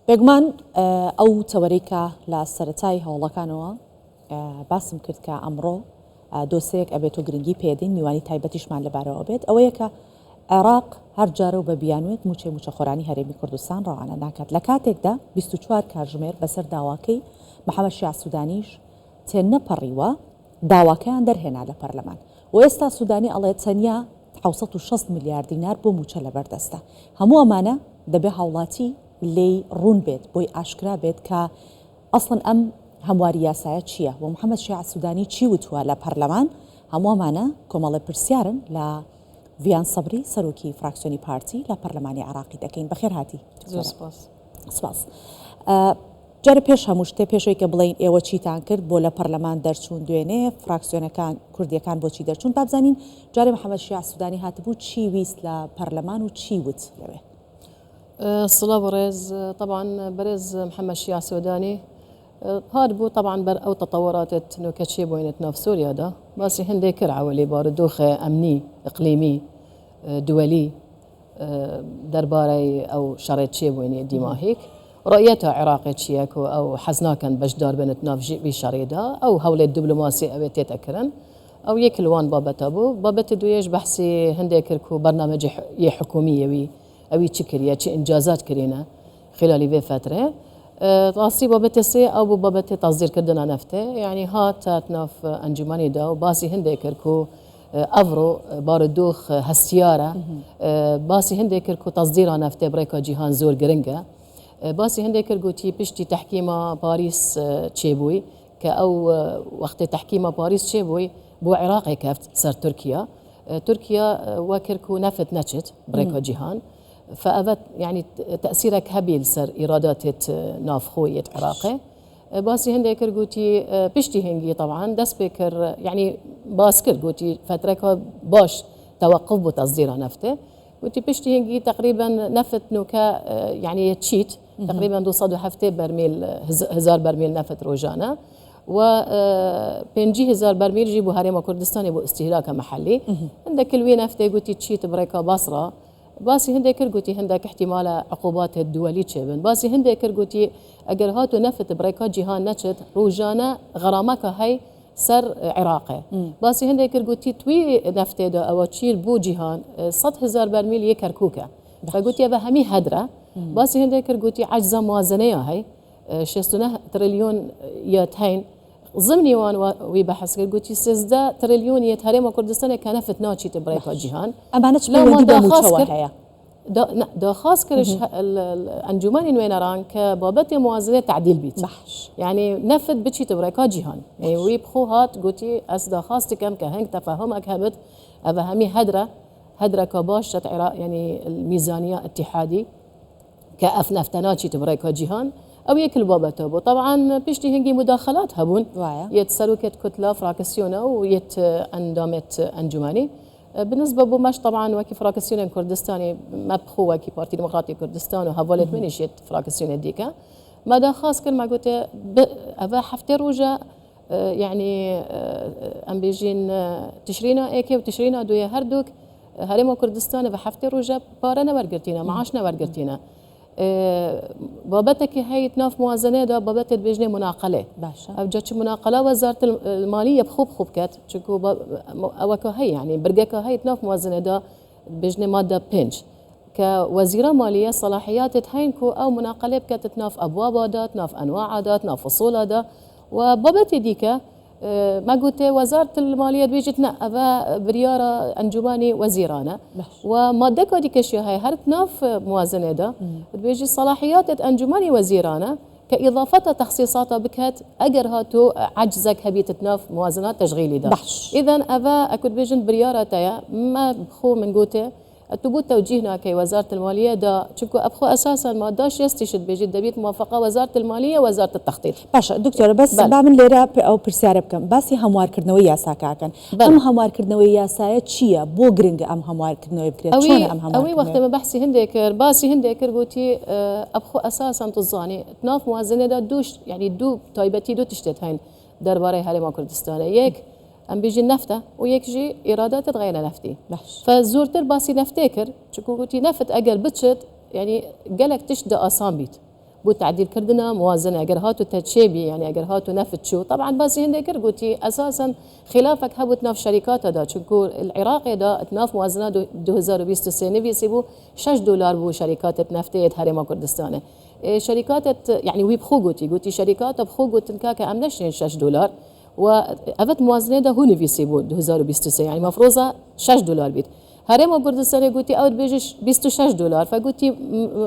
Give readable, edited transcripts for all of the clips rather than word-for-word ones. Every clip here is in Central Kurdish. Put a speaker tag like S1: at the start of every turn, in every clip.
S1: بێگومان ئەو تەوەریکە لە سەرەتای هەوڵەکانەوە باسم کرد کە ئەمڕۆ دۆسەیەک ئەبێت و گرنگی پێدەین میوانی تایبەتیشمان لەبارەوە بێت ئەوەیە کە عێراق هەر جارە و بە بیانوێت موچەخۆرانی هەرێمی کوردستان ڕەوانە ناکات لە کاتێکدا 24 کاتژمێر بەسەر داواکەی محەممەد شیع سوودانیش تێنەپەڕیوە داواکەیان دەرهێنا لە پەرلەمان و ئێستا سوودانی ئەڵێ تەنیا 760 میلیارد دینار بۆ موچە لەبەردەستە هەموو ئەمانە دەبێ هاوڵاتی لێی ڕوون بێت بۆی ئاشکرا بێت کە ئەسڵن ئەم هەمواری یاسایە چییە و محەممەد شیع سوودانی چی وتووە لە پەرلەمان هەمووەمانە کۆمەڵی پرسیارن لە ڤیان سەبری سەرۆکی فراکسیۆنی پارتی لە پەرلەمانی عێراقی دەکەین بەخێر هاتی سپاس جارە پێش هەموو شتێ پێشەوەی کە بڵین ئێوە چیتان کرد بۆ لە پەرلەمان دەرچوون دوێنێ فراکسیۆنەکان کوردیەکان بۆچی دەرچوون با بزانین جارێ محەممەد شیع سوودانی هاتبوو چی ویست لە پەرلەمان و چی وت لەوێ
S2: الصلاة برز طبعا برز محمد شيع سوداني هاد بو طبعا بر او تطورات نوكتشي بوينت ناف سوريا دا بس هندي كرعه ولي باردوخ امني اقليمي دولي درباري او شريط شي بويني ديما هيك رؤيتها عراقي تشيك او حزنا كان بجدار بنت ناف بشريدا او هولي الدبلوماسي او تتاكرن او يكلوان بابتا بو بابتا دويش بحسي هندي كركو برنامج حكوميه وي اوی چی کریه چه انجازات کرینه خلال وی فتره راستی بابت سه او بابت تصدیر کردن نفته یعنی ها تناف انجمنی دا و باسی هنده کرکو افرو باردوخ هستیاره باسی هنده کرکو تصدیر نفته برای جهان زور گرنگه باسی هنده کرکو تی پشتی تحکیم پاریس چه بوی که او وقت تحکیم پاریس چه بوی بو عراق کفت سر ترکيا وكركو نفت نشت بريكو جيهان فأبت يعني تأثيرك هبيل سر إيرادات نافخوية عراقي باسي هندي كرجوتي بشتي هنجي طبعا دس بكر يعني باسكر جوتي فترة باش توقف بتصدير نفته جوتي بشتي هنجي تقريبا نفت نوكا يعني تشيت تقريبا دوصدوا هفته برميل 1000 برميل نفت روجانا و 5000 برميل جيبوا هرم كردستان بو استهلاك محلي عندك الوين نفته جوتي تشيت بريكا بصره باسي هندي كرجوتي هندك احتمال عقوبات الدولية شبن باسي هندي كرجوتي اگر هاتو نفت بريكا جهان نشت روجانا غرامك هاي سر عراقي باسي هندي كرجوتي توي نفته دا او تشيل بو جهان 100,000 برميل يكركوكا فقلتي بهمي هدره باسي هندي كرجوتي عجزه موازنيه هاي 6 تريليون يتهين ضمني وان ويبحث قلتي 6 تريليون يتهرم كردستان كنفت ناتشي بريكا جهان
S1: امانه
S2: لا ما دا خاص كرش الانجمن وين ران كبابت موازنه تعديل بيت يعني نفت بتشي بريكا جهان يعني ويبخو هات قلتي اس دا خاص كم كهنك تفاهمك هبت افهمي هدره كباش عراق يعني الميزانيه اتحادي كاف نفتناتشي بريكا جهان او يكل بابته بو طبعا بيشتي هنجي مداخلات هبون يتسلوكت كتله فراكسيونا ويت اندامت انجماني بالنسبه بو مش طبعا وكي فراكسيونا كردستاني ما بخو وكي بارتي ديمقراطي كردستان وهفولت منيش يت فراكسيونا ديكا ماذا خاص كل ما قلت ابا حفتي روجا يعني ام بيجين تشرينا ايكي وتشرينا دويا هردوك هرم كردستان بحفتي روجا بارنا ورقرتينا معاشنا ورقرتينا بابتك هي تناف موازنه دا بابت بيجني مناقله
S1: باشا
S2: ابجت مناقله وزاره الماليه بخوب كات شكو اوكا هي يعني برقك هي تناف موازنه دا بيجني ماده بنج كوزيره ماليه صلاحيات تهينكو او مناقله بكات تناف ابواب دا تناف انواع دا تناف فصول دا وبابت ديكا ما قلت وزارة المالية بيجتنا أبا بريارة أنجماني وزيرانا وما دكا ديك الشيء هاي هرت ناف موازنة دا بيجي صلاحيات أنجماني وزيرانا كإضافة تخصيصاتها بكات أجر هاتو عجزك هبيت تناف موازنات تشغيلي دا إذن أبا أكد بيجن بريارة تايا ما بخو من قوته تبوت توجيهنا كوزارة المالية دا شكو أبخو أساسا ما داش يستشد بيجي دبيت موافقة وزارة المالية وزارة التخطيط
S1: باشا دكتورة بس بعمل ليرا أو برسيارة بكم باسي هموار كردنوي ياسا كاكن أم هموار كردنوي ياسا تشيا بو جرينج أم هموار كردنوي بكريت شلون أم هموار
S2: أوي وقت ما بحسي هنديكر باسي هنديكر قوتي أبخو أساسا تظاني تناف موازنة دا دوش يعني دو تايبتي دو تشتت هين درباري هالي ما كردستان يك ام بيجي النفته ويكجي ايرادات تغير نفتي فزورت باسي نفتكر شكو قلتي نفت اقل بتشت يعني قالك تشد اسام بيت بو تعديل كردنا موازنه اگر هاتو تشيبي يعني اگر هاتو نفت شو طبعا بس هندي كرغوتي اساسا خلافك هبط ناف شركات دا چونكو العراق دا اتناف موازنه 2023 بيسيبو 6 دولار بو شركات نفتيت هرم كردستان شركات يعني وي بخو قوتي شركات بخو قوتن كاكا امنشين 6 دولار وأفت موازنة ده هو نفيسي بود 2023 يعني مفروضة 6 دولار بيت هرم كردستان قلتي أود بيجي 26 دولار فقلتي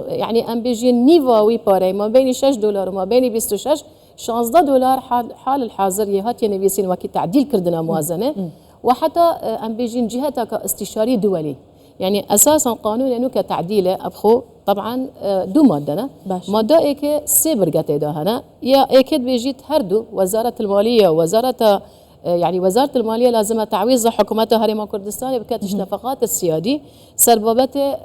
S2: يعني أم بيجي نيفا وي باري ما بين 6 دولار وما بين 26 15 دولار حال الحاضر يهات ينفيسين وكي تعديل كردنا موازنة وحتى أم بيجي جهتها كاستشاري دولي يعني أساسا قانون أنه كتعديله أبخو طبعا دو مادة مادة إيك سيبرقة ده هنا يا إيكد بيجيت هردو وزارة المالية وزارة يعني وزارة المالية لازم تعويض حكومتها هرم كردستان بكاتش نفقات السيادي سربابته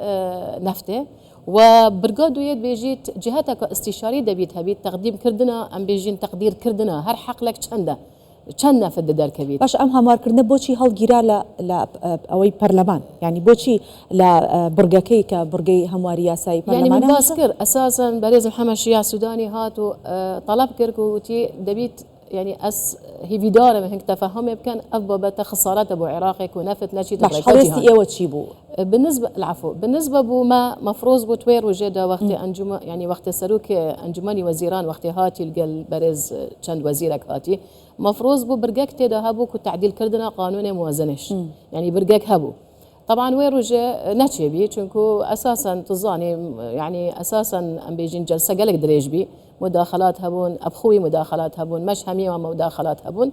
S2: نفته وبرقادو يد بيجيت جهتك استشاري دبيت هبيت تقديم كردنا أم بيجين تقدير كردنا هر حق لك چند نفد در کبیر
S1: باش ام همار کردن بوچی هل گیرا ل اوی پارلمان يعني بوچی ل برگکی که برگی همواری یاسای
S2: يعني
S1: پارلمان
S2: من باسكر اساسا بريز محمد شيع سوداني هاتو طلب كركوتي دبيت يعني هي فيدار من هيك تفهم كان ابا خسارات ابو عراقي ونفت نشيد
S1: باش حرستي ايوه تشيبو
S2: بالنسبه العفو بالنسبه بو ما مفروض بو توير وجدا وقت انجم يعني وقت سروك انجمني وزيران وقت هاتي القل برز چند وزيرك هاتي مفروض بو برقك تدا هبو كتعديل كردنا قانون موازنش يعني برقك هبو طبعا ويروجا ناتشيبي چونكو اساسا تظاني يعني اساسا ام بيجين جلسه قالك دريجبي مداخلات هبون ابخوي مداخلات هبون مش همي ومداخلات هبون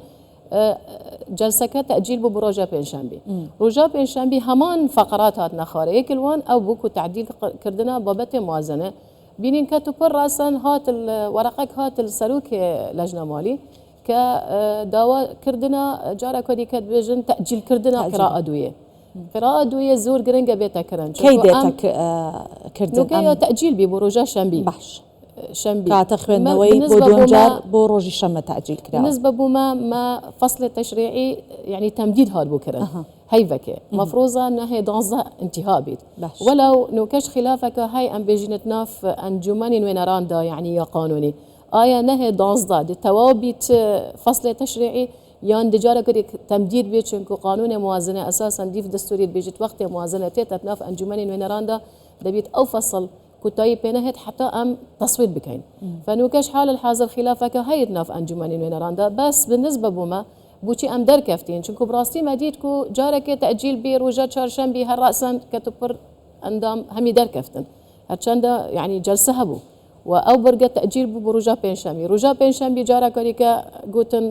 S2: جلسه تاجيل بو بروجا بنشنبي روجا بنشنبي همان فقرات هاتنا خاري كل وان او بوكو تعديل كردنا بابت موازنه بينين كتبر راسا هات ورقك هات السلوك لجنه مالي كداوا كردنا جارا كودي كتبجن تاجيل كردنا قراءه دويه قراءة دوية زور قرنقة بيتا كرن
S1: كي ديتك كردن
S2: نوكي تأجيل بي بروجا شنبي
S1: بحش
S2: شنبي
S1: كاتخوين نوي بودون جار بروجي شمة تأجيل كراء
S2: بالنسبة بما ما فصل التشريعي يعني تمديد هاد بكرن هاي فكي مفروضة انها دانزة انتهاء بيت ولو نوكش خلافك هاي ام بيجنت ناف انجماني وين راندا يعني يا قانوني آية نهي دانزة دي توابيت فصل التشريعي يان دجارة كريك تمديد بيت شنكو قانون موازنة أساسا ديف دستوري بيجت وقت موازنة تتناف أنجمنين وينراندا دبيت أو فصل كتاي بينهت حتى أم تصويت بكين فنوكش حال الحاضر خلافك هاي تناف أنجمنين وينراندا بس بالنسبة بوما بوشي أم در كفتين شنكو براستي مديدكو جارك تأجيل بي روجا شارشان بي هالرأسا كتبر أندام همي در كفتن هرشان يعني جلسة هبو و او برگه تأجیل بو روجا پنجشنبه روجا پنجشنبه جارا کاری که گوتن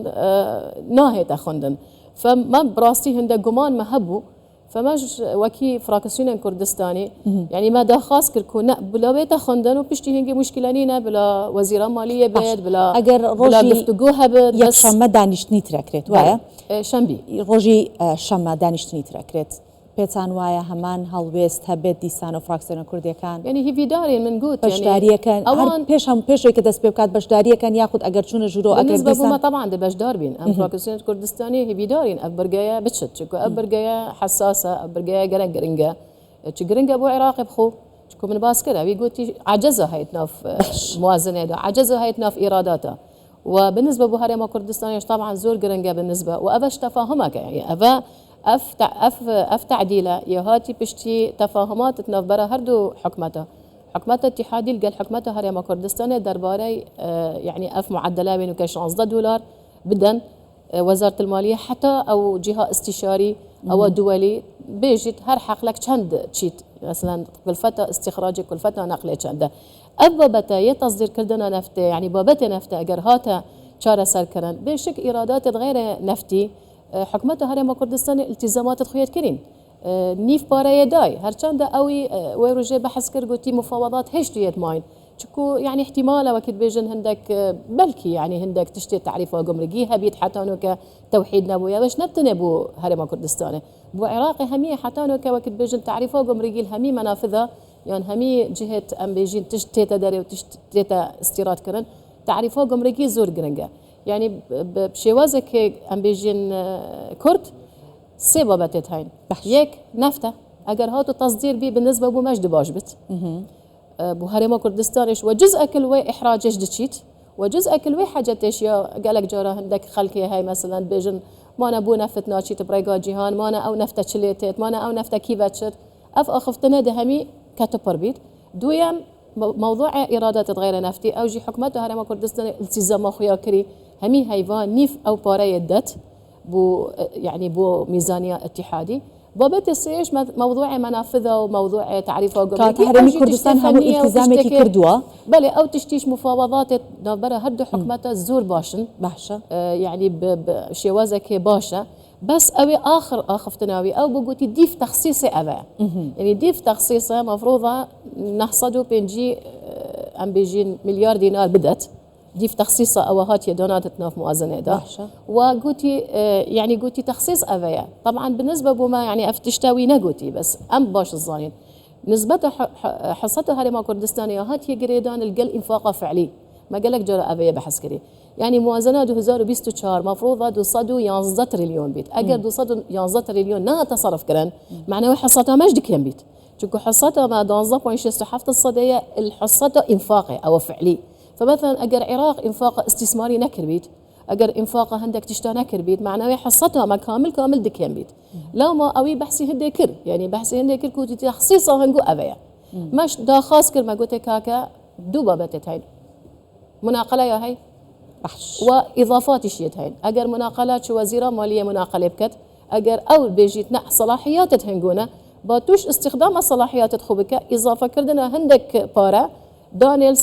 S2: ناهیت خوندن فما براستی هنده گمان ما هبو فماش وكي فراكسيون كردستاني يعني ما دا خاص كركون بلا بيت خوندن و پشتی هنگی مشکلانی بلا وزير ماليه بيت بلا
S1: اگر
S2: روجي گفتگوها بيت
S1: یک شمه دانشتنی ترکرت وایه
S2: شنبی
S1: روجی شمه دانشتنی ترکرت پێتان وایە هەمان هەڵوێست هەبێت دیسان و فراکسیۆنە کوردیەکان
S2: يعني هیویدارین من گوت
S1: بەشداریەکەن پێش پێشەوەی کە دەست پێ بکات بەشداریەکەن یاخود ئەگەر چوونە ژوورۆ ئەگەر
S2: دیسان طبعا دە بەشدار بین ئەم فراکسیۆنە کوردستانی هیویدارین ئەف بەرگەیە بچێت چونکە ئەف بەرگەیە حساسە ئەف بەرگەیە گرنگە چ گرنگە بۆ عێراق بخۆ چونکە من باس کرد ئەوی گوتی عجزە هەیت ناف موازنەدا عجزە هەیت ناف ئیراداتە وبالنسبة بو هرم كردستان طبعا زور جرنجا بالنسبة وأفش تفاهمك يعني أف تعديله يهاتي بشتي تفاهمات تنفبرا هردو حكمته اتحادي قال حكمته هرم كردستان درباري يعني أف معدلة بينه $15 بدن وزارة المالية حتى أو جهة استشاري أو دولي بيجت هر حق لك چند تشيت مثلا كلفتا استخراجي كلفتا نقله چنده بابتا يتصدير كردنا نفته يعني بابتا نفته اگر هاتا چاره سر كرن بشك ايرادات غير نفتي حكمته هرم كردستان التزامات خويت كرين نيف باري داي هرچند اوي ويروجي بحث كر قلتي مفاوضات هشتيت ماين چكو يعني احتمال وقت بيجن هندك بلكي يعني هندك تشتي تعريف وقمرقي هبيت حتى انك توحيد نبويا باش نبتني بو هرم كردستان بو عراقي همي حتى انك وقت بيجن تعريف وقمرقي الهمي منافذه يعني همي جهه ام بيجين تشتي تدري وتشتي استيراد كرن تعريف وقمرقي زور قرنقه يعني بشوازك ام بيجين كرد سي بابتت هاين يك نفته اگر هاتو تصدير بي بالنسبه بو مجد باش بت بو هرما كردستانش وجزء كل وي إحراجش دشيت وجزء كل وي حاجتش يا قالك جارة هندك خلقي هاي مثلا بيجن ما نبو نفت ناشيت بريقا جيهان ما أنا أو نفت شليتت ما أنا أو نفت كيفتشت أف أخفتنا دهمي كاتبر بيت دويم موضوع إرادة غير نفتي أو جي حكمته هرما كردستان التزام خويا كري همي هيفان نيف أو بارا يدت بو يعني بو ميزانية اتحادي بابت السيش موضوع منافذه وموضوع تعريفه
S1: كانت هرمي كردستان هم التزامك كردوا
S2: بلي او تشتيش مفاوضات نبرة هردو حكمته الزور باشن
S1: باشا
S2: يعني بشوازك باشا بس اوي اخر اخفتناوي او بقولتي ديف تخصيصي اوي يعني ديف تخصيصه مفروضه نحصدوا بنجي ام بيجي مليار دينار بدت ديف تخصيصه او هات يدوناتنا في موازنه ده وقوتي يعني قوتي تخصيص افيا طبعا بالنسبه بما يعني افتشتاوي نقوتي بس ام باش الظاهر نسبته حصته هرما كردستان هات يقريدان القل انفاقه فعلي ما قالك جرى افيا بحس كري يعني موازنه 2024 مفروضه دوصدوا 11 تريليون بيت اجر دوصدوا 11 تريليون نا تصرف كران معناه حصتها مجد كم بيت شكو حصتها ما 12.67 الصديه الحصته انفاقي او فعلي فمثلا اجر عراق انفاق استثماري نكر بيت اجر انفاق هندك تشتا نكر بيت معناه حصتها ما كامل دكيم بيت لا ما اوي بحسي هندي كر يعني بحسي هندي كر كوتي تخصيصه هنقو افيا مش دا خاص كر ما قلت كاكا دوبا بتتهين مناقله يا هي
S1: بحش
S2: واضافات شيت هين اجر مناقلات شو وزيره ماليه مناقله بكت اجر او بيجيتنا صلاحيات تهنقونا باتوش استخدام الصلاحيات تخبك اضافه كردنا هندك بارا دانيال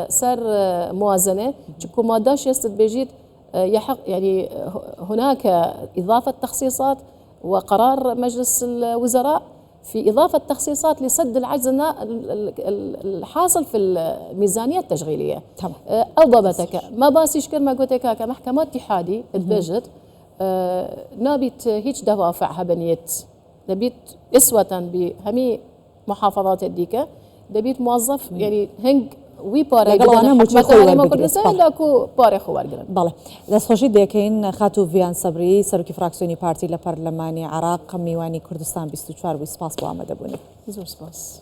S2: سر موازنه تشكو ما داش يستد بيجيت يحق يعني هناك اضافه تخصيصات وقرار مجلس الوزراء في اضافه تخصيصات لسد العجز الحاصل في الميزانيه التشغيليه
S1: تمام
S2: او بابتك ما باسيش كل ما قلت لك كمحكمه اتحادي تبجت نابت هيك دوافعها بنيت نبيت اسوه بهمي محافظات الديكه دبيت موظف يعني هنگ وی پاره
S1: انا
S2: ما كردستان داكو پاره خوار گرن
S1: بله دست خوشی دیکین خاتو ویان صبری سرکی فراکسیونی پارتی لپارلمانی عراق میوانی کردستان 24 و سپاس با آمده بونی
S2: زور سپاس